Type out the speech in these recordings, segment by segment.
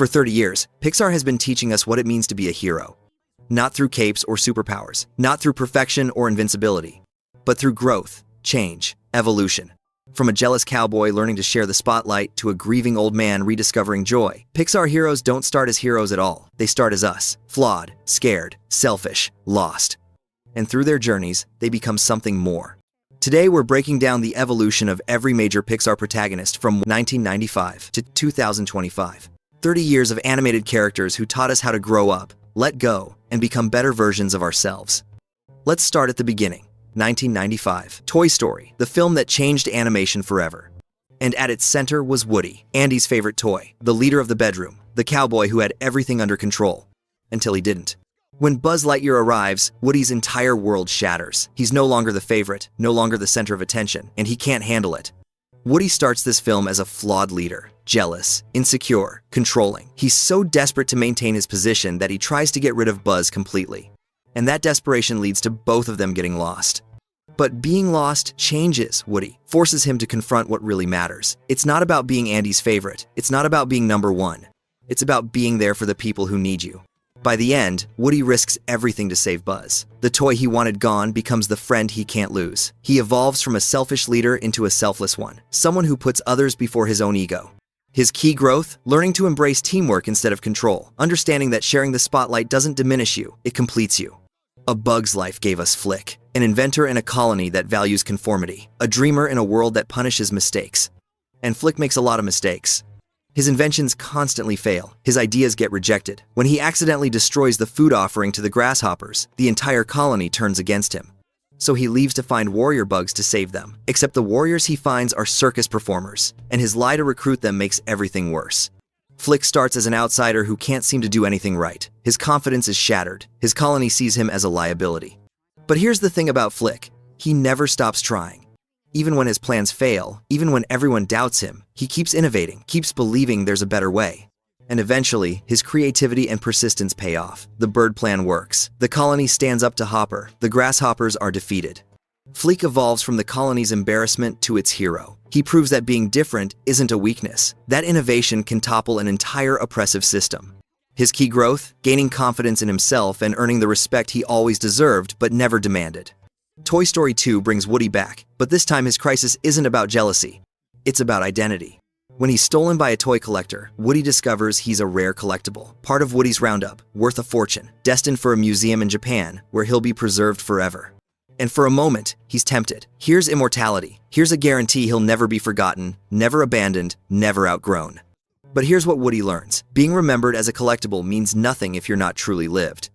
For 30 years, Pixar has been teaching us what it means to be a hero. Not through capes or superpowers, not through perfection or invincibility, but through growth, change, evolution. From a jealous cowboy learning to share the spotlight to a grieving old man rediscovering joy, Pixar heroes don't start as heroes at all. They start as us, flawed, scared, selfish, lost. And through their journeys, they become something more. Today, we're breaking down the evolution of every major Pixar protagonist from 1995 to 2025. 30 years of animated characters who taught us how to grow up, let go, and become better versions of ourselves. Let's start at the beginning. 1995. Toy Story, the film that changed animation forever. And at its center was Woody, Andy's favorite toy, the leader of the bedroom, the cowboy who had everything under control. Until he didn't. When Buzz Lightyear arrives, Woody's entire world shatters. He's no longer the favorite, no longer the center of attention, and he can't handle it. Woody starts this film as a flawed leader, jealous, insecure, controlling. He's so desperate to maintain his position that he tries to get rid of Buzz completely. And that desperation leads to both of them getting lost. But being lost changes Woody, forces him to confront what really matters. It's not about being Andy's favorite. It's not about being number one. It's about being there for the people who need you. By the end, Woody risks everything to save Buzz. The toy he wanted gone becomes the friend he can't lose. He evolves from a selfish leader into a selfless one, someone who puts others before his own ego. His key growth? Learning to embrace teamwork instead of control, understanding that sharing the spotlight doesn't diminish you, it completes you. A Bug's Life gave us Flik, an inventor in a colony that values conformity, a dreamer in a world that punishes mistakes. And Flik makes a lot of mistakes. His inventions constantly fail. His ideas get rejected. When he accidentally destroys the food offering to the grasshoppers, the entire colony turns against him. So he leaves to find warrior bugs to save them. Except the warriors he finds are circus performers, and his lie to recruit them makes everything worse. Flik starts as an outsider who can't seem to do anything right. His confidence is shattered. His colony sees him as a liability. But here's the thing about Flik. He never stops trying. Even when his plans fail, even when everyone doubts him, he keeps innovating, keeps believing there's a better way. And eventually, his creativity and persistence pay off. The bird plan works. The colony stands up to Hopper. The grasshoppers are defeated. Flik evolves from the colony's embarrassment to its hero. He proves that being different isn't a weakness. That innovation can topple an entire oppressive system. His key growth? Gaining confidence in himself and earning the respect he always deserved but never demanded. Toy Story 2 brings Woody back, but this time his crisis isn't about jealousy. It's about identity. When he's stolen by a toy collector, Woody discovers he's a rare collectible, part of Woody's roundup, worth a fortune, destined for a museum in Japan where he'll be preserved forever. And for a moment, he's tempted. Here's immortality. Here's a guarantee he'll never be forgotten, never abandoned, never outgrown. But here's what Woody learns. Being remembered as a collectible means nothing if you're not truly lived.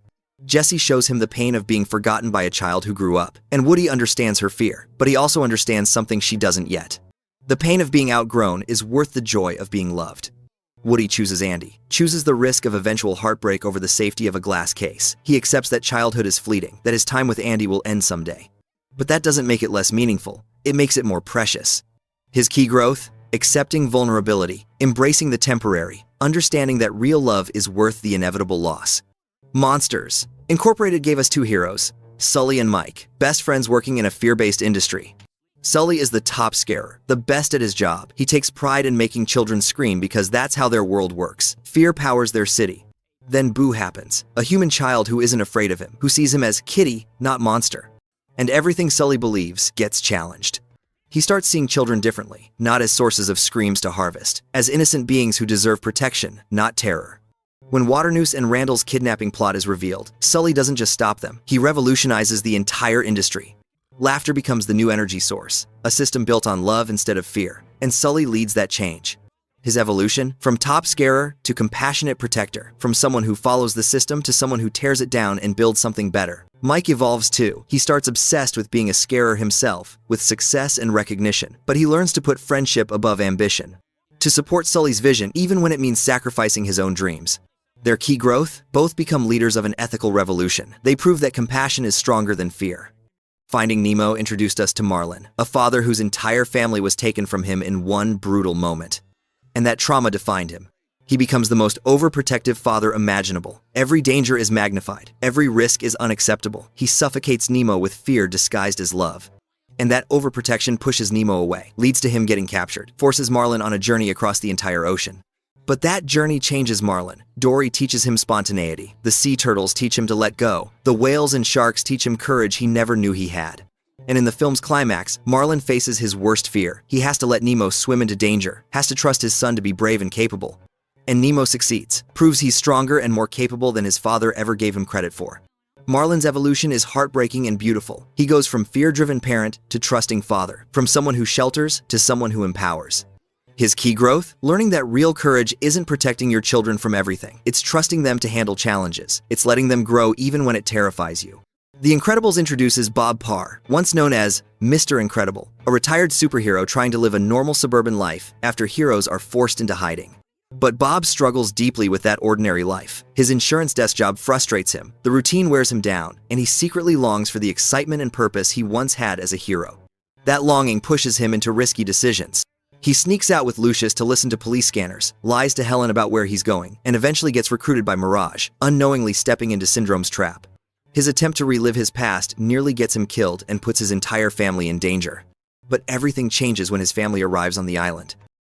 Jessie shows him the pain of being forgotten by a child who grew up, and Woody understands her fear, but he also understands something she doesn't yet. The pain of being outgrown is worth the joy of being loved. Woody chooses Andy, chooses the risk of eventual heartbreak over the safety of a glass case. He accepts that childhood is fleeting, that his time with Andy will end someday. But that doesn't make it less meaningful, it makes it more precious. His key growth? Accepting vulnerability, embracing the temporary, understanding that real love is worth the inevitable loss. Monsters. Incorporated gave us two heroes, Sully and Mike, best friends working in a fear-based industry. Sully is the top scarer, the best at his job. He takes pride in making children scream because that's how their world works. Fear powers their city. Then Boo happens, a human child who isn't afraid of him, who sees him as kitty, not monster. And everything Sully believes gets challenged. He starts seeing children differently, not as sources of screams to harvest, as innocent beings who deserve protection, not terror. When Waternoose and Randall's kidnapping plot is revealed, Sully doesn't just stop them, he revolutionizes the entire industry. Laughter becomes the new energy source, a system built on love instead of fear, and Sully leads that change. His evolution? From top scarer to compassionate protector, from someone who follows the system to someone who tears it down and builds something better. Mike evolves too. He starts obsessed with being a scarer himself, with success and recognition, but he learns to put friendship above ambition. To support Sully's vision even when it means sacrificing his own dreams. Their key growth? Both become leaders of an ethical revolution. They prove that compassion is stronger than fear. Finding Nemo introduced us to Marlin, a father whose entire family was taken from him in one brutal moment. And that trauma defined him. He becomes the most overprotective father imaginable. Every danger is magnified. Every risk is unacceptable. He suffocates Nemo with fear disguised as love. And that overprotection pushes Nemo away, leads to him getting captured, forces Marlin on a journey across the entire ocean. But that journey changes Marlin. Dory teaches him spontaneity. The sea turtles teach him to let go. The whales and sharks teach him courage he never knew he had. And in the film's climax, Marlin faces his worst fear. He has to let Nemo swim into danger, has to trust his son to be brave and capable. And Nemo succeeds, proves he's stronger and more capable than his father ever gave him credit for. Marlin's evolution is heartbreaking and beautiful. He goes from fear-driven parent to trusting father, from someone who shelters to someone who empowers. His key growth? Learning that real courage isn't protecting your children from everything. It's trusting them to handle challenges. It's letting them grow even when it terrifies you. The Incredibles introduces Bob Parr, once known as Mr. Incredible, a retired superhero trying to live a normal suburban life after heroes are forced into hiding. But Bob struggles deeply with that ordinary life. His insurance desk job frustrates him, the routine wears him down, and he secretly longs for the excitement and purpose he once had as a hero. That longing pushes him into risky decisions. He sneaks out with Lucius to listen to police scanners, lies to Helen about where he's going, and eventually gets recruited by Mirage, unknowingly stepping into Syndrome's trap. His attempt to relive his past nearly gets him killed and puts his entire family in danger. But everything changes when his family arrives on the island.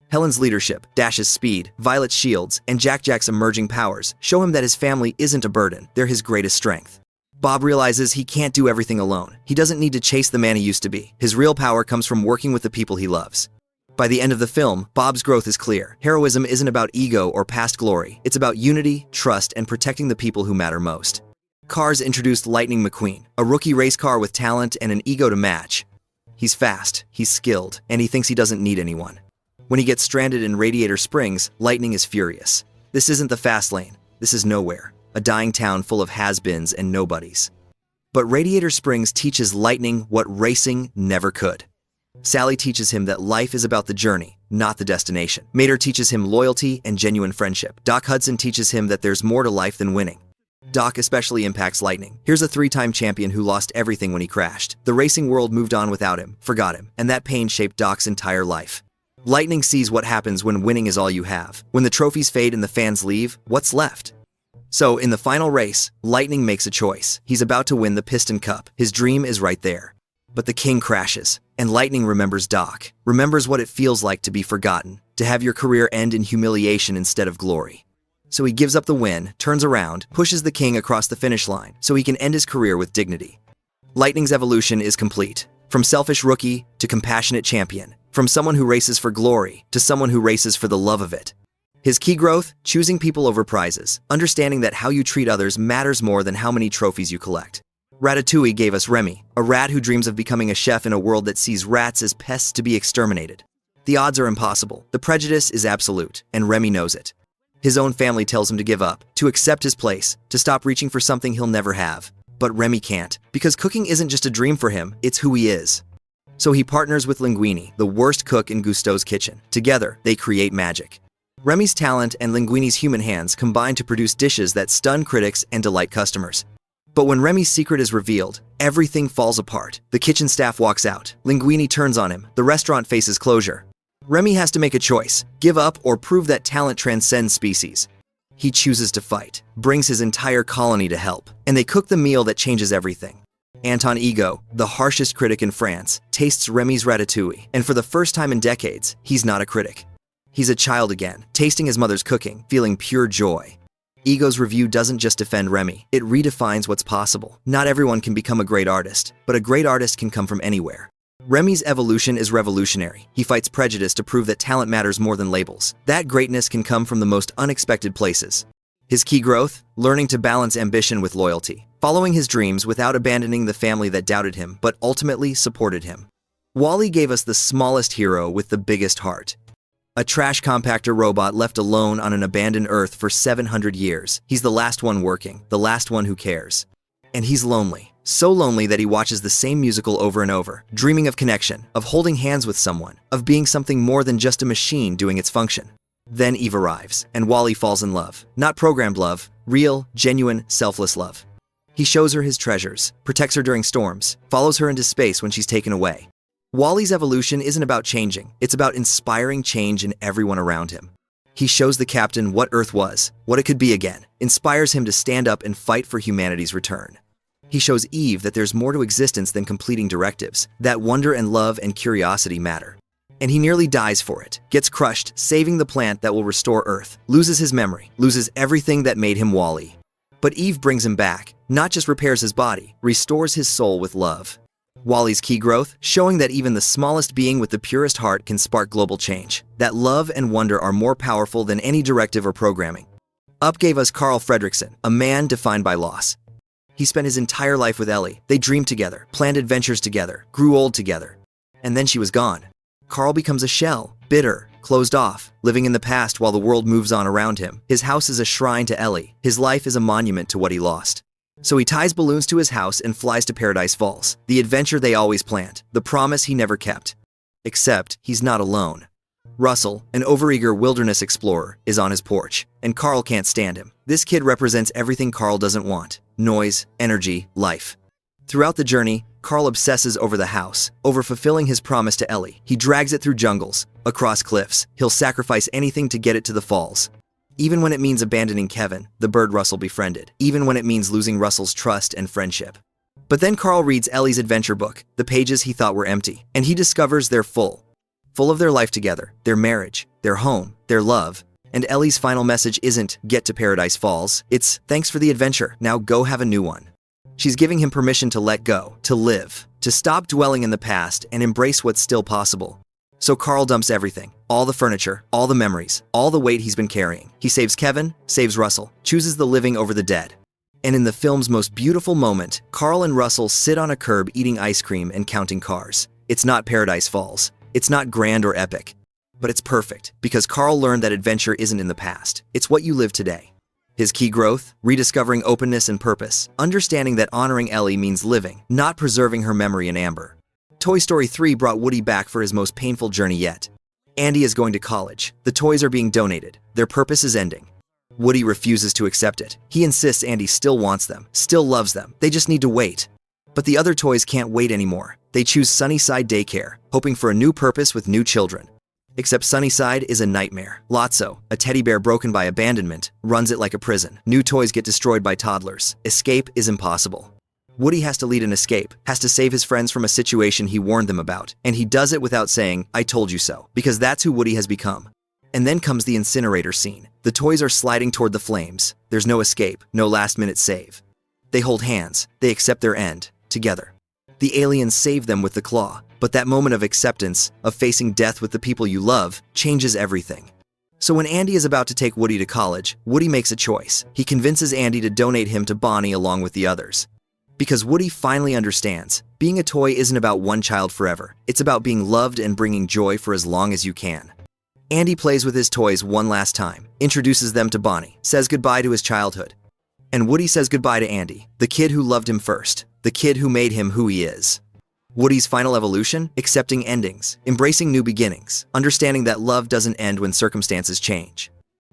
Helen's leadership, Dash's speed, Violet's shields, and Jack's emerging powers show him that his family isn't a burden, they're his greatest strength. Bob realizes he can't do everything alone. He doesn't need to chase the man he used to be. His real power comes from working with the people he loves. By the end of the film, Bob's growth is clear. Heroism isn't about ego or past glory. It's about unity, trust, and protecting the people who matter most. Cars introduced Lightning McQueen, a rookie race car with talent and an ego to match. He's fast, he's skilled, and he thinks he doesn't need anyone. When he gets stranded in Radiator Springs, Lightning is furious. This isn't the fast lane. This is nowhere. A dying town full of has-beens and nobodies. But Radiator Springs teaches Lightning what racing never could. Sally teaches him that life is about the journey, not the destination. Mater teaches him loyalty and genuine friendship. Doc Hudson teaches him that there's more to life than winning. Doc especially impacts Lightning. Here's a 3-time champion who lost everything when he crashed. The racing world moved on without him, forgot him, and that pain shaped Doc's entire life. Lightning sees what happens when winning is all you have. When the trophies fade and the fans leave, what's left? So, in the final race, Lightning makes a choice. He's about to win the Piston Cup. His dream is right there. But the king crashes, and Lightning remembers Doc, remembers what it feels like to be forgotten, to have your career end in humiliation instead of glory. So he gives up the win, turns around, pushes the king across the finish line, so he can end his career with dignity. Lightning's evolution is complete. From selfish rookie to compassionate champion. From someone who races for glory to someone who races for the love of it. His key growth? Choosing people over prizes. Understanding that how you treat others matters more than how many trophies you collect. Ratatouille gave us Remy, a rat who dreams of becoming a chef in a world that sees rats as pests to be exterminated. The odds are impossible. The prejudice is absolute, and Remy knows it. His own family tells him to give up, to accept his place, to stop reaching for something he'll never have. But Remy can't, because cooking isn't just a dream for him, it's who he is. So he partners with Linguini, the worst cook in Gusteau's kitchen. Together, they create magic. Remy's talent and Linguini's human hands combine to produce dishes that stun critics and delight customers. But when Remy's secret is revealed, everything falls apart. The kitchen staff walks out. Linguini turns on him. The restaurant faces closure. Remy has to make a choice, give up or prove that talent transcends species. He chooses to fight, brings his entire colony to help, and they cook the meal that changes everything. Anton Ego, the harshest critic in France, tastes Remy's ratatouille, and for the first time in decades, he's not a critic. He's a child again, tasting his mother's cooking, feeling pure joy. Ego's review doesn't just defend Remy, it redefines what's possible. Not everyone can become a great artist, but a great artist can come from anywhere. Remy's evolution is revolutionary. He fights prejudice to prove that talent matters more than labels. That greatness can come from the most unexpected places. His key growth? Learning to balance ambition with loyalty. Following his dreams without abandoning the family that doubted him, but ultimately supported him. Wall-E gave us the smallest hero with the biggest heart. A trash compactor robot left alone on an abandoned Earth for 700 years. He's the last one working, the last one who cares. And he's lonely. So lonely that he watches the same musical over and over, dreaming of connection, of holding hands with someone, of being something more than just a machine doing its function. Then Eve arrives, and Wall-E falls in love. Not programmed love, real, genuine, selfless love. He shows her his treasures, protects her during storms, follows her into space when she's taken away. Wall-E's evolution isn't about changing, it's about inspiring change in everyone around him. He shows the captain what Earth was, what it could be again, inspires him to stand up and fight for humanity's return. He shows Eve that there's more to existence than completing directives, that wonder and love and curiosity matter. And he nearly dies for it, gets crushed, saving the plant that will restore Earth, loses his memory, loses everything that made him Wall-E. But Eve brings him back, not just repairs his body, restores his soul with love. Wall-E's key growth, showing that even the smallest being with the purest heart can spark global change, that love and wonder are more powerful than any directive or programming. Up gave us Carl Fredricksen, a man defined by loss. He spent his entire life with Ellie. They dreamed together, planned adventures together, grew old together. And then she was gone. Carl becomes a shell, bitter, closed off, living in the past while the world moves on around him. His house is a shrine to Ellie. His life is a monument to what he lost. So he ties balloons to his house and flies to Paradise Falls, the adventure they always planned, the promise he never kept. Except he's not alone. Russell, an overeager wilderness explorer, is on his porch, and Carl can't stand him. This kid represents everything Carl doesn't want: noise, energy, life. Throughout the journey, Carl obsesses over the house, over fulfilling his promise to Ellie. He drags it through jungles, across cliffs. He'll sacrifice anything to get it to the falls. Even when it means abandoning Kevin, the bird Russell befriended. Even when it means losing Russell's trust and friendship. But then Carl reads Ellie's adventure book, the pages he thought were empty, and he discovers they're full. Full of their life together, their marriage, their home, their love. And Ellie's final message isn't, "Get to Paradise Falls." It's, "Thanks for the adventure, now go have a new one." She's giving him permission to let go, to live, to stop dwelling in the past and embrace what's still possible. So Carl dumps everything, all the furniture, all the memories, all the weight he's been carrying. He saves Kevin, saves Russell, chooses the living over the dead. And in the film's most beautiful moment, Carl and Russell sit on a curb eating ice cream and counting cars. It's not Paradise Falls. It's not grand or epic. But it's perfect, because Carl learned that adventure isn't in the past. It's what you live today. His key growth, rediscovering openness and purpose, understanding that honoring Ellie means living, not preserving her memory in amber. Toy Story 3 brought Woody back for his most painful journey yet. Andy is going to college. The toys are being donated. Their purpose is ending. Woody refuses to accept it. He insists Andy still wants them, still loves them. They just need to wait. But the other toys can't wait anymore. They choose Sunnyside Daycare, hoping for a new purpose with new children. Except Sunnyside is a nightmare. Lotso, a teddy bear broken by abandonment, runs it like a prison. New toys get destroyed by toddlers. Escape is impossible. Woody has to lead an escape, has to save his friends from a situation he warned them about, and he does it without saying, "I told you so," because that's who Woody has become. And then comes the incinerator scene. The toys are sliding toward the flames. There's no escape, no last-minute save. They hold hands. They accept their end, together. The aliens save them with the claw, but that moment of acceptance, of facing death with the people you love, changes everything. So when Andy is about to take Woody to college, Woody makes a choice. He convinces Andy to donate him to Bonnie along with the others. Because Woody finally understands, being a toy isn't about one child forever. It's about being loved and bringing joy for as long as you can. Andy plays with his toys one last time, introduces them to Bonnie, says goodbye to his childhood. And Woody says goodbye to Andy, the kid who loved him first, the kid who made him who he is. Woody's final evolution? Accepting endings, embracing new beginnings, understanding that love doesn't end when circumstances change.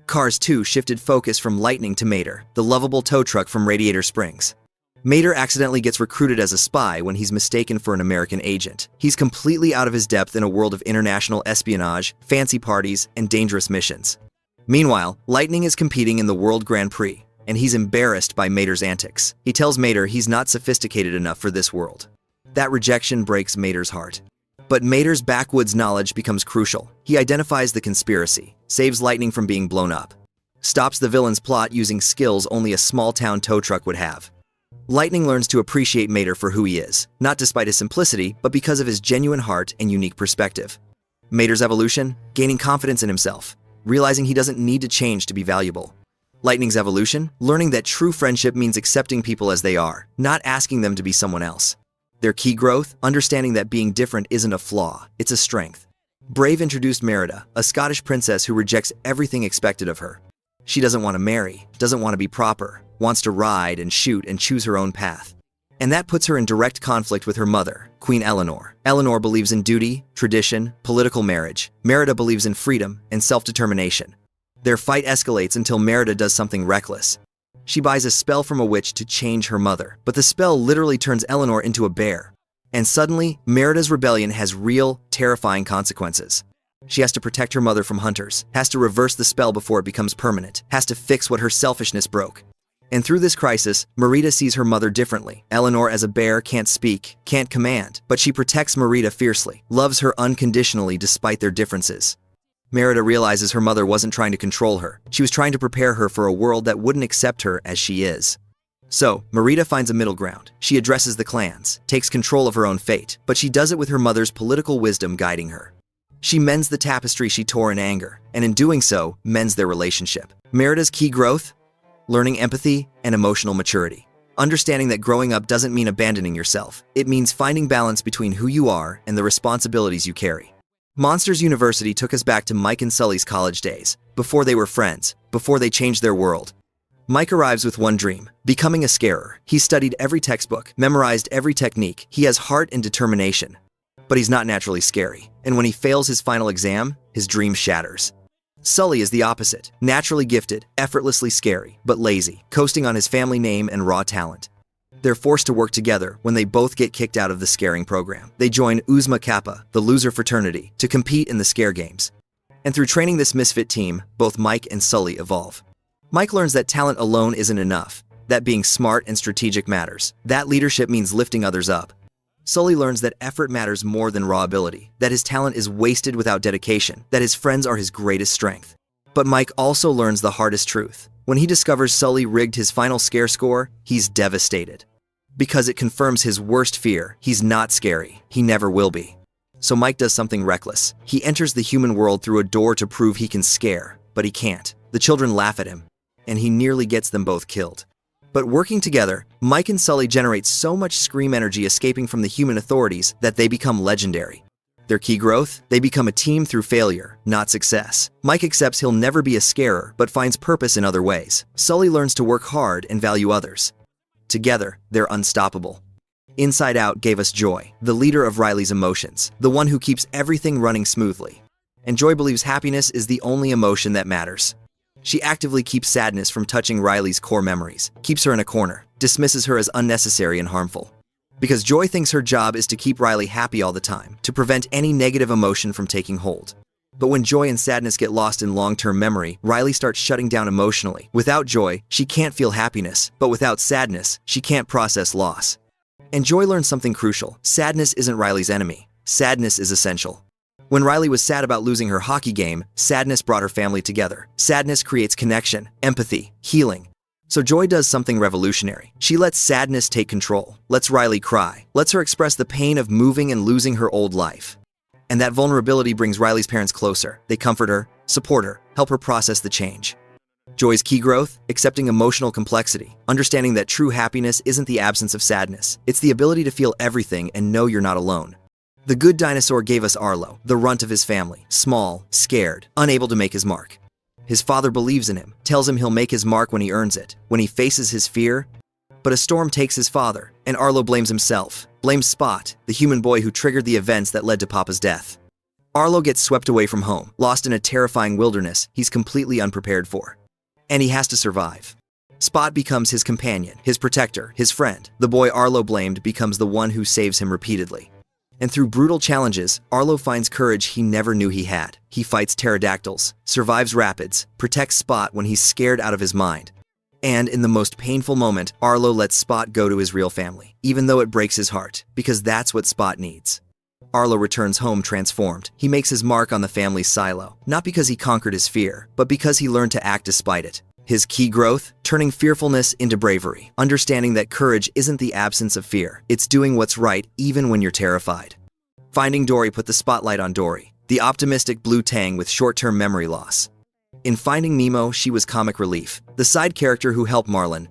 Cars 2 shifted focus from Lightning to Mater, the lovable tow truck from Radiator Springs. Mater accidentally gets recruited as a spy when he's mistaken for an American agent. He's completely out of his depth in a world of international espionage, fancy parties, and dangerous missions. Meanwhile, Lightning is competing in the World Grand Prix, and he's embarrassed by Mater's antics. He tells Mater he's not sophisticated enough for this world. That rejection breaks Mater's heart. But Mater's backwoods knowledge becomes crucial. He identifies the conspiracy, saves Lightning from being blown up, stops the villain's plot using skills only a small-town tow truck would have. Lightning learns to appreciate Mater for who he is, not despite his simplicity, but because of his genuine heart and unique perspective. Mater's evolution? Gaining confidence in himself, realizing he doesn't need to change to be valuable. Lightning's evolution? Learning that true friendship means accepting people as they are, not asking them to be someone else. Their key growth? Understanding that being different isn't a flaw, it's a strength. Brave introduced Merida, a Scottish princess who rejects everything expected of her. She doesn't want to marry, doesn't want to be proper, wants to ride and shoot and choose her own path. And that puts her in direct conflict with her mother, Queen Eleanor. Eleanor believes in duty, tradition, political marriage. Merida believes in freedom and self-determination. Their fight escalates until Merida does something reckless. She buys a spell from a witch to change her mother, but the spell literally turns Eleanor into a bear. And suddenly, Merida's rebellion has real, terrifying consequences. She has to protect her mother from hunters, has to reverse the spell before it becomes permanent, has to fix what her selfishness broke. And through this crisis, Merida sees her mother differently. Eleanor as a bear can't speak, can't command, but she protects Merida fiercely, loves her unconditionally despite their differences. Merida realizes her mother wasn't trying to control her. She was trying to prepare her for a world that wouldn't accept her as she is. So, Merida finds a middle ground. She addresses the clans, takes control of her own fate, but she does it with her mother's political wisdom guiding her. She mends the tapestry she tore in anger, and in doing so, mends their relationship. Merida's key growth? Learning empathy and emotional maturity. Understanding that growing up doesn't mean abandoning yourself. It means finding balance between who you are and the responsibilities you carry. Monsters University took us back to Mike and Sully's college days, before they were friends, before they changed their world. Mike arrives with one dream, becoming a scarer. He studied every textbook, memorized every technique. He has heart and determination. But he's not naturally scary, and when he fails his final exam, his dream shatters. Sully is the opposite, naturally gifted, effortlessly scary, but lazy, coasting on his family name and raw talent. They're forced to work together when they both get kicked out of the scaring program. They join Uzma Kappa, the loser fraternity, to compete in the scare games. And through training this misfit team, both Mike and Sully evolve. Mike learns that talent alone isn't enough, that being smart and strategic matters, that leadership means lifting others up. Sully learns that effort matters more than raw ability, that his talent is wasted without dedication, that his friends are his greatest strength. But Mike also learns the hardest truth. When he discovers Sully rigged his final scare score, he's devastated. Because it confirms his worst fear, he's not scary, he never will be. So Mike does something reckless. He enters the human world through a door to prove he can scare, but he can't. The children laugh at him, and he nearly gets them both killed. But working together, Mike and Sully generate so much scream energy escaping from the human authorities that they become legendary. Their key growth? They become a team through failure, not success. Mike accepts he'll never be a scarer, but finds purpose in other ways. Sully learns to work hard and value others. Together, they're unstoppable. Inside Out gave us Joy, the leader of Riley's emotions, the one who keeps everything running smoothly. And Joy believes happiness is the only emotion that matters. She actively keeps sadness from touching Riley's core memories, keeps her in a corner, dismisses her as unnecessary and harmful. Because Joy thinks her job is to keep Riley happy all the time, to prevent any negative emotion from taking hold. But when joy and sadness get lost in long-term memory, Riley starts shutting down emotionally. Without joy, she can't feel happiness, but without sadness, she can't process loss. And Joy learns something crucial. Sadness isn't Riley's enemy. Sadness is essential. When Riley was sad about losing her hockey game, sadness brought her family together. Sadness creates connection, empathy, healing. So Joy does something revolutionary. She lets sadness take control, lets Riley cry, lets her express the pain of moving and losing her old life. And that vulnerability brings Riley's parents closer. They comfort her, support her, help her process the change. Joy's key growth? Accepting emotional complexity, understanding that true happiness isn't the absence of sadness. It's the ability to feel everything and know you're not alone. The Good Dinosaur gave us Arlo, the runt of his family, small, scared, unable to make his mark. His father believes in him, tells him he'll make his mark when he earns it, when he faces his fear. But a storm takes his father, and Arlo blames himself, blames Spot, the human boy who triggered the events that led to Papa's death. Arlo gets swept away from home, lost in a terrifying wilderness he's completely unprepared for. And he has to survive. Spot becomes his companion, his protector, his friend. The boy Arlo blamed becomes the one who saves him repeatedly. And through brutal challenges, Arlo finds courage he never knew he had. He fights pterodactyls, survives rapids, protects Spot when he's scared out of his mind. And in the most painful moment, Arlo lets Spot go to his real family, even though it breaks his heart, because that's what Spot needs. Arlo returns home transformed. He makes his mark on the family's silo, not because he conquered his fear, but because he learned to act despite it. His key growth? Turning fearfulness into bravery, understanding that courage isn't the absence of fear, it's doing what's right even when you're terrified. Finding Dory put the spotlight on Dory, the optimistic blue tang with short-term memory loss. In Finding Nemo, she was comic relief, the side character who helped Marlin.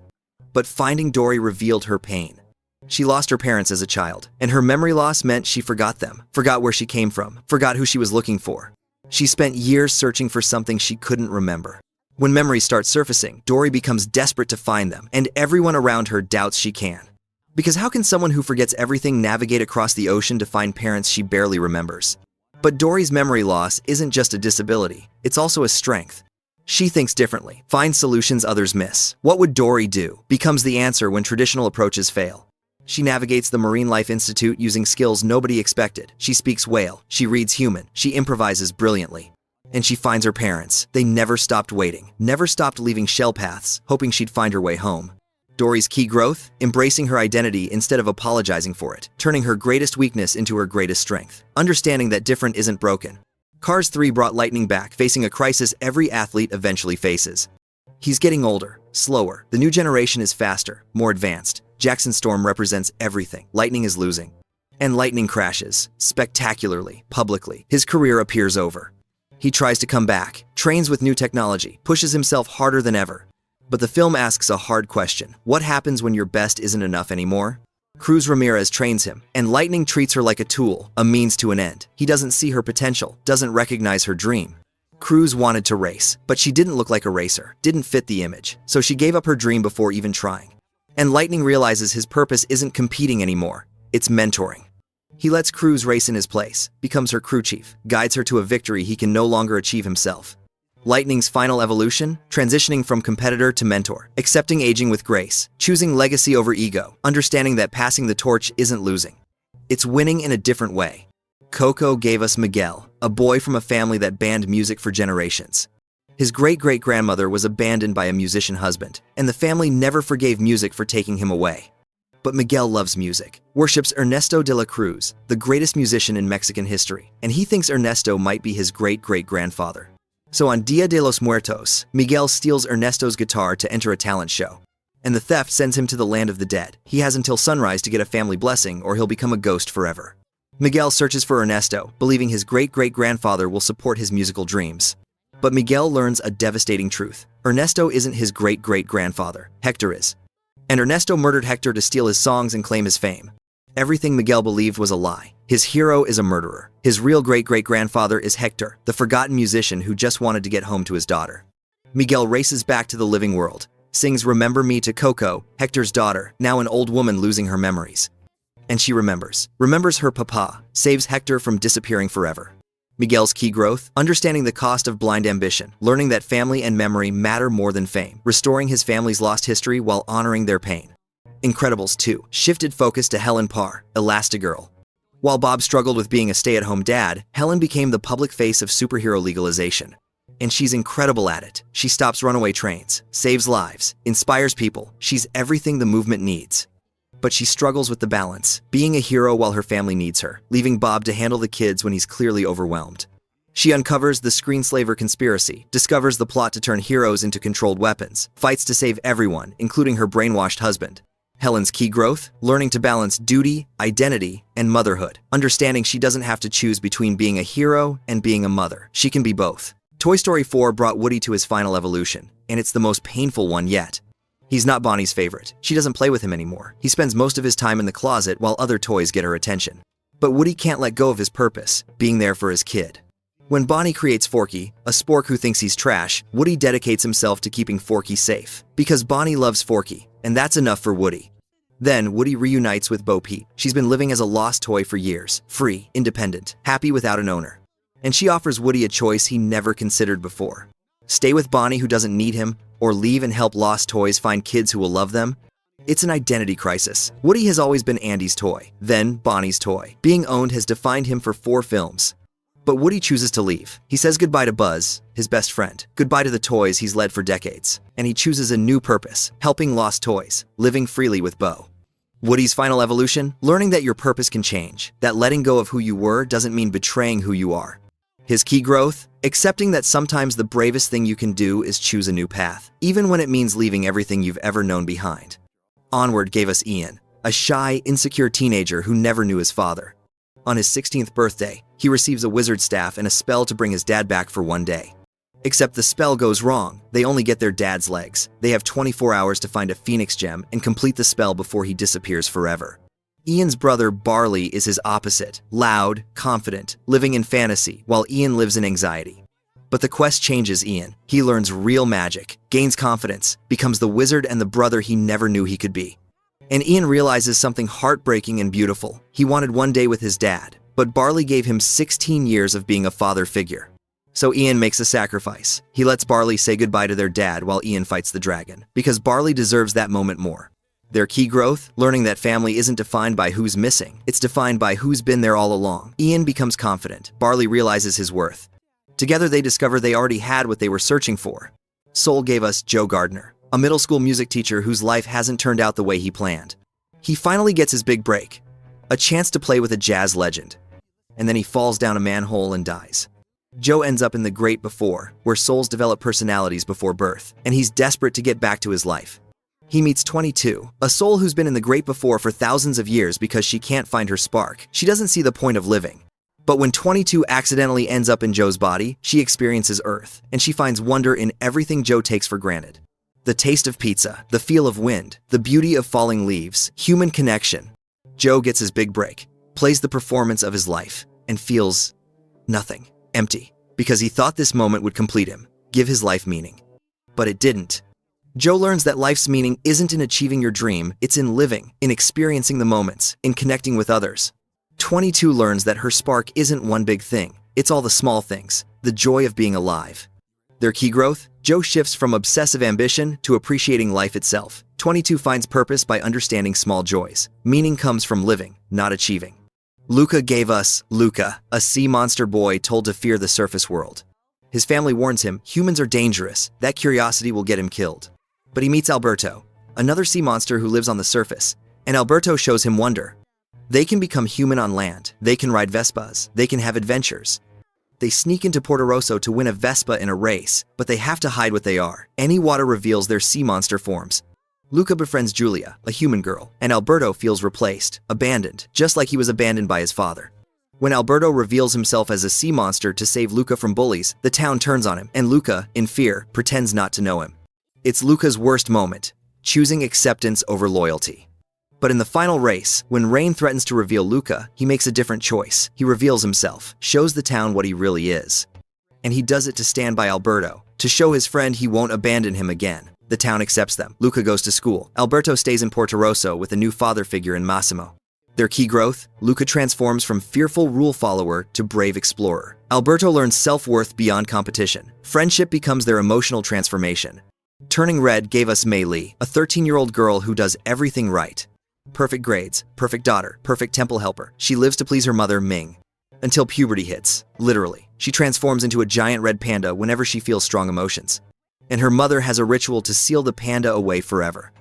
But Finding Dory revealed her pain. She lost her parents as a child, and her memory loss meant she forgot them, forgot where she came from, forgot who she was looking for. She spent years searching for something she couldn't remember. When memories start surfacing, Dory becomes desperate to find them, and everyone around her doubts she can. Because how can someone who forgets everything navigate across the ocean to find parents she barely remembers? But Dory's memory loss isn't just a disability, it's also a strength. She thinks differently, finds solutions others miss. What would Dory do? Becomes the answer when traditional approaches fail. She navigates the Marine Life Institute using skills nobody expected. She speaks whale, she reads human, she improvises brilliantly. And she finds her parents. They never stopped waiting, never stopped leaving shell paths, hoping she'd find her way home. Dory's key growth? Embracing her identity instead of apologizing for it, turning her greatest weakness into her greatest strength, understanding that different isn't broken. Cars 3 brought lightning back, facing a crisis every athlete eventually faces. He's getting older, slower. The new generation is faster, more advanced. Jackson Storm represents everything. Lightning is losing. And lightning crashes, spectacularly, publicly. His career appears over. He tries to come back, trains with new technology, pushes himself harder than ever. But the film asks a hard question. What happens when your best isn't enough anymore? Cruz Ramirez trains him, and Lightning treats her like a tool, a means to an end. He doesn't see her potential, doesn't recognize her dream. Cruz wanted to race, but she didn't look like a racer, didn't fit the image, so she gave up her dream before even trying. And Lightning realizes his purpose isn't competing anymore, it's mentoring. He lets Cruz race in his place, becomes her crew chief, guides her to a victory he can no longer achieve himself. Lightning's final evolution? Transitioning from competitor to mentor, accepting aging with grace, choosing legacy over ego, understanding that passing the torch isn't losing. It's winning in a different way. Coco gave us Miguel, a boy from a family that banned music for generations. His great-great-grandmother was abandoned by a musician husband, and the family never forgave music for taking him away. But Miguel loves music, worships Ernesto de la Cruz, the greatest musician in Mexican history, and he thinks Ernesto might be his great-great-grandfather. So on Dia de los Muertos, Miguel steals Ernesto's guitar to enter a talent show. And the theft sends him to the land of the dead. He has until sunrise to get a family blessing or he'll become a ghost forever. Miguel searches for Ernesto, believing his great-great-grandfather will support his musical dreams. But Miguel learns a devastating truth. Ernesto isn't his great-great-grandfather, Hector is. And Ernesto murdered Hector to steal his songs and claim his fame. Everything Miguel believed was a lie. His hero is a murderer. His real great-great-grandfather is Hector, the forgotten musician who just wanted to get home to his daughter. Miguel races back to the living world, sings Remember Me to Coco, Hector's daughter, now an old woman losing her memories. And she remembers her papa, saves Hector from disappearing forever. Miguel's key growth? Understanding the cost of blind ambition, learning that family and memory matter more than fame, restoring his family's lost history while honoring their pain. Incredibles 2 shifted focus to Helen Parr, Elastigirl. While Bob struggled with being a stay-at-home dad, Helen became the public face of superhero legalization. And she's incredible at it. She stops runaway trains, saves lives, inspires people. She's everything the movement needs. But she struggles with the balance, being a hero while her family needs her, leaving Bob to handle the kids when he's clearly overwhelmed. She uncovers the screenslaver conspiracy, discovers the plot to turn heroes into controlled weapons, fights to save everyone, including her brainwashed husband. Helen's key growth? Learning to balance duty, identity, and motherhood. Understanding she doesn't have to choose between being a hero and being a mother. She can be both. Toy Story 4 brought Woody to his final evolution, and it's the most painful one yet. He's not Bonnie's favorite. She doesn't play with him anymore. He spends most of his time in the closet while other toys get her attention. But Woody can't let go of his purpose, being there for his kid. When Bonnie creates Forky, a spork who thinks he's trash, Woody dedicates himself to keeping Forky safe. Because Bonnie loves Forky, and that's enough for Woody. Then, Woody reunites with Bo Peep. She's been living as a lost toy for years, free, independent, happy without an owner. And she offers Woody a choice he never considered before. Stay with Bonnie who doesn't need him, or leave and help lost toys find kids who will love them? It's an identity crisis. Woody has always been Andy's toy, then Bonnie's toy. Being owned has defined him for 4 films. But Woody chooses to leave. He says goodbye to Buzz, his best friend, goodbye to the toys he's led for decades, and he chooses a new purpose, helping lost toys, living freely with Bo. Woody's final evolution? Learning that your purpose can change, that letting go of who you were doesn't mean betraying who you are. His key growth? Accepting that sometimes the bravest thing you can do is choose a new path, even when it means leaving everything you've ever known behind. Onward gave us Ian, a shy, insecure teenager who never knew his father. On his 16th birthday, he receives a wizard staff and a spell to bring his dad back for one day. Except the spell goes wrong. They only get their dad's legs. They have 24 hours to find a phoenix gem and complete the spell before he disappears forever. Ian's brother Barley is his opposite, loud, confident, living in fantasy, while Ian lives in anxiety. But the quest changes Ian. He learns real magic, gains confidence, becomes the wizard and the brother he never knew he could be. And Ian realizes something heartbreaking and beautiful. He wanted one day with his dad, but Barley gave him 16 years of being a father figure. So Ian makes a sacrifice. He lets Barley say goodbye to their dad while Ian fights the dragon, because Barley deserves that moment more. Their key growth? Learning that family isn't defined by who's missing. It's defined by who's been there all along. Ian becomes confident. Barley realizes his worth. Together they discover they already had what they were searching for. Soul gave us Joe Gardner, a middle school music teacher whose life hasn't turned out the way he planned. He finally gets his big break, a chance to play with a jazz legend. And then he falls down a manhole and dies. Joe ends up in the Great Before, where souls develop personalities before birth, and he's desperate to get back to his life. He meets 22, a soul who's been in the Great Before for thousands of years because she can't find her spark. She doesn't see the point of living. But when 22 accidentally ends up in Joe's body, she experiences Earth, and she finds wonder in everything Joe takes for granted. The taste of pizza, the feel of wind, the beauty of falling leaves, human connection. Joe gets his big break, plays the performance of his life, and feels nothing, empty, because he thought this moment would complete him, give his life meaning. But it didn't. Joe learns that life's meaning isn't in achieving your dream, it's in living, in experiencing the moments, in connecting with others. 22 learns that her spark isn't one big thing, it's all the small things, the joy of being alive. Their key growth? Joe shifts from obsessive ambition to appreciating life itself. 22 finds purpose by understanding small joys. Meaning comes from living, not achieving. Luca gave us Luca, a sea monster boy told to fear the surface world. His family warns him, humans are dangerous, that curiosity will get him killed. But he meets Alberto, another sea monster who lives on the surface, and Alberto shows him wonder. They can become human on land, they can ride Vespas, they can have adventures. They sneak into Porto Rosso to win a Vespa in a race, but they have to hide what they are. Any water reveals their sea monster forms. Luca befriends Julia, a human girl, and Alberto feels replaced, abandoned, just like he was abandoned by his father. When Alberto reveals himself as a sea monster to save Luca from bullies, the town turns on him, and Luca, in fear, pretends not to know him. It's Luca's worst moment, choosing acceptance over loyalty. But in the final race, when Rain threatens to reveal Luca, he makes a different choice. He reveals himself, shows the town what he really is. And he does it to stand by Alberto, to show his friend he won't abandon him again. The town accepts them. Luca goes to school. Alberto stays in Porto Rosso with a new father figure in Massimo. Their key growth? Luca transforms from fearful rule follower to brave explorer. Alberto learns self-worth beyond competition. Friendship becomes their emotional transformation. Turning Red gave us Mei Li, a 13-year-old girl who does everything right. Perfect grades, perfect daughter, perfect temple helper. She lives to please her mother, Ming. Until puberty hits, literally. She transforms into a giant red panda whenever she feels strong emotions. And her mother has a ritual to seal the panda away forever.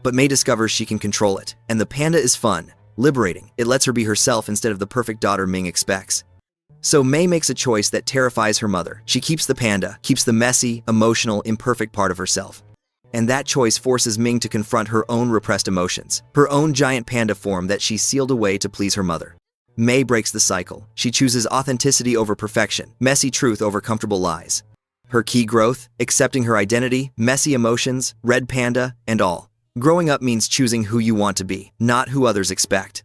But Mei discovers she can control it, and the panda is fun, liberating. It lets her be herself instead of the perfect daughter Ming expects. So Mei makes a choice that terrifies her mother. She keeps the panda, keeps the messy, emotional, imperfect part of herself. And that choice forces Ming to confront her own repressed emotions, her own giant panda form that she sealed away to please her mother. Mei breaks the cycle. She chooses authenticity over perfection, messy truth over comfortable lies. Her key growth? Accepting her identity, messy emotions, red panda, and all. Growing up means choosing who you want to be, not who others expect.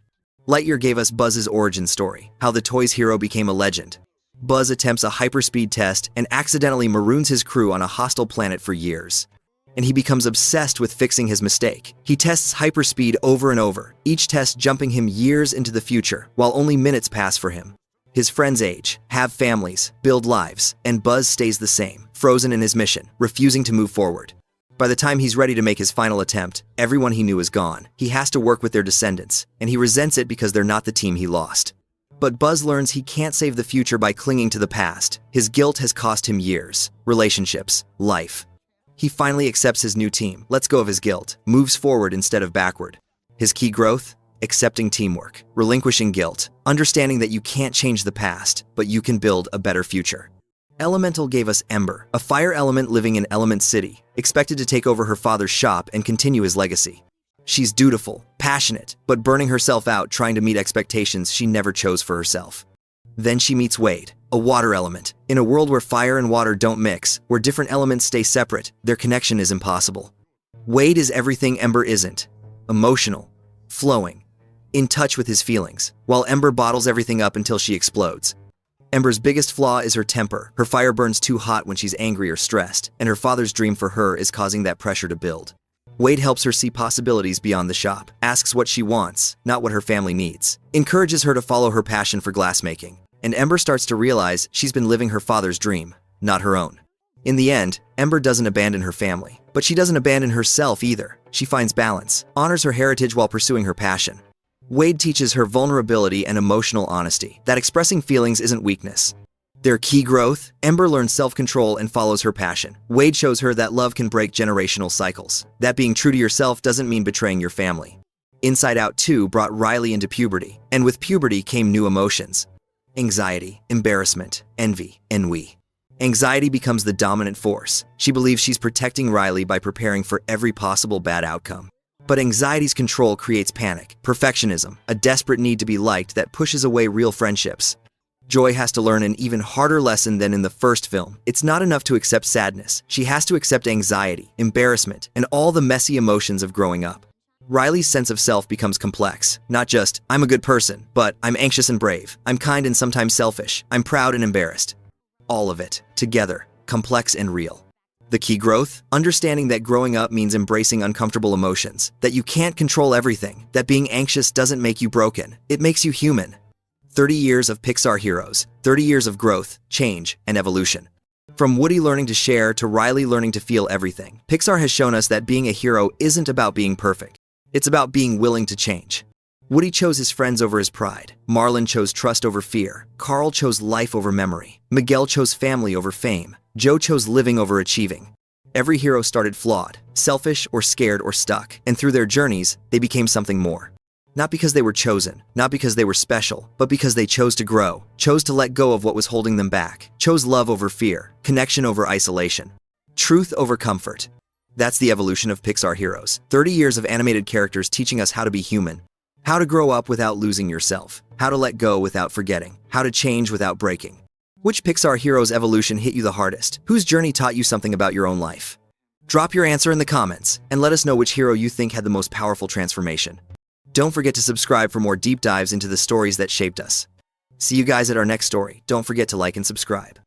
Lightyear gave us Buzz's origin story, how the toy's hero became a legend. Buzz attempts a hyperspeed test and accidentally maroons his crew on a hostile planet for years. And he becomes obsessed with fixing his mistake. He tests hyperspeed over and over, each test jumping him years into the future, while only minutes pass for him. His friends age, have families, build lives, and Buzz stays the same, frozen in his mission, refusing to move forward. By the time he's ready to make his final attempt, everyone he knew is gone. He has to work with their descendants, and he resents it because they're not the team he lost. But Buzz learns he can't save the future by clinging to the past. His guilt has cost him years, relationships, life. He finally accepts his new team, lets go of his guilt, moves forward instead of backward. His key growth? Accepting teamwork, relinquishing guilt, understanding that you can't change the past, but you can build a better future. Elemental gave us Ember, a fire element living in Element City, expected to take over her father's shop and continue his legacy. She's dutiful, passionate, but burning herself out trying to meet expectations she never chose for herself. Then she meets Wade, a water element. In a world where fire and water don't mix, where different elements stay separate, their connection is impossible. Wade is everything Ember isn't. Emotional, flowing, in touch with his feelings, while Ember bottles everything up until she explodes. Ember's biggest flaw is her temper. Her fire burns too hot when she's angry or stressed, and her father's dream for her is causing that pressure to build. Wade helps her see possibilities beyond the shop, asks what she wants, not what her family needs, encourages her to follow her passion for glassmaking, and Ember starts to realize she's been living her father's dream, not her own. In the end, Ember doesn't abandon her family, but she doesn't abandon herself either. She finds balance, honors her heritage while pursuing her passion. Wade teaches her vulnerability and emotional honesty, that expressing feelings isn't weakness. Their key growth: Ember learns self-control and follows her passion. Wade shows her that love can break generational cycles, that being true to yourself doesn't mean betraying your family. Inside Out 2 brought Riley into puberty, and with puberty came new emotions: anxiety, embarrassment, envy, ennui. Anxiety becomes the dominant force. She believes she's protecting Riley by preparing for every possible bad outcome. But anxiety's control creates panic, perfectionism, a desperate need to be liked that pushes away real friendships. Joy has to learn an even harder lesson than in the first film. It's not enough to accept sadness. She has to accept anxiety, embarrassment, and all the messy emotions of growing up. Riley's sense of self becomes complex. Not just, I'm a good person, but I'm anxious and brave. I'm kind and sometimes selfish. I'm proud and embarrassed. All of it, together, complex and real. The key growth: understanding that growing up means embracing uncomfortable emotions, that you can't control everything, that being anxious doesn't make you broken, it makes you human. 30 years of Pixar heroes, 30 years of growth, change, and evolution. From Woody learning to share to Riley learning to feel everything, Pixar has shown us that being a hero isn't about being perfect. It's about being willing to change. Woody chose his friends over his pride. Marlin chose trust over fear. Carl chose life over memory. Miguel chose family over fame. Joe chose living over achieving. Every hero started flawed, selfish or scared or stuck, and through their journeys, they became something more. Not because they were chosen, not because they were special, but because they chose to grow, chose to let go of what was holding them back, chose love over fear, connection over isolation, truth over comfort. That's the evolution of Pixar heroes. 30 years of animated characters teaching us how to be human. How to grow up without losing yourself. How to let go without forgetting. How to change without breaking. Which Pixar hero's evolution hit you the hardest? Whose journey taught you something about your own life? Drop your answer in the comments, and let us know which hero you think had the most powerful transformation. Don't forget to subscribe for more deep dives into the stories that shaped us. See you guys at our next story. Don't forget to like and subscribe.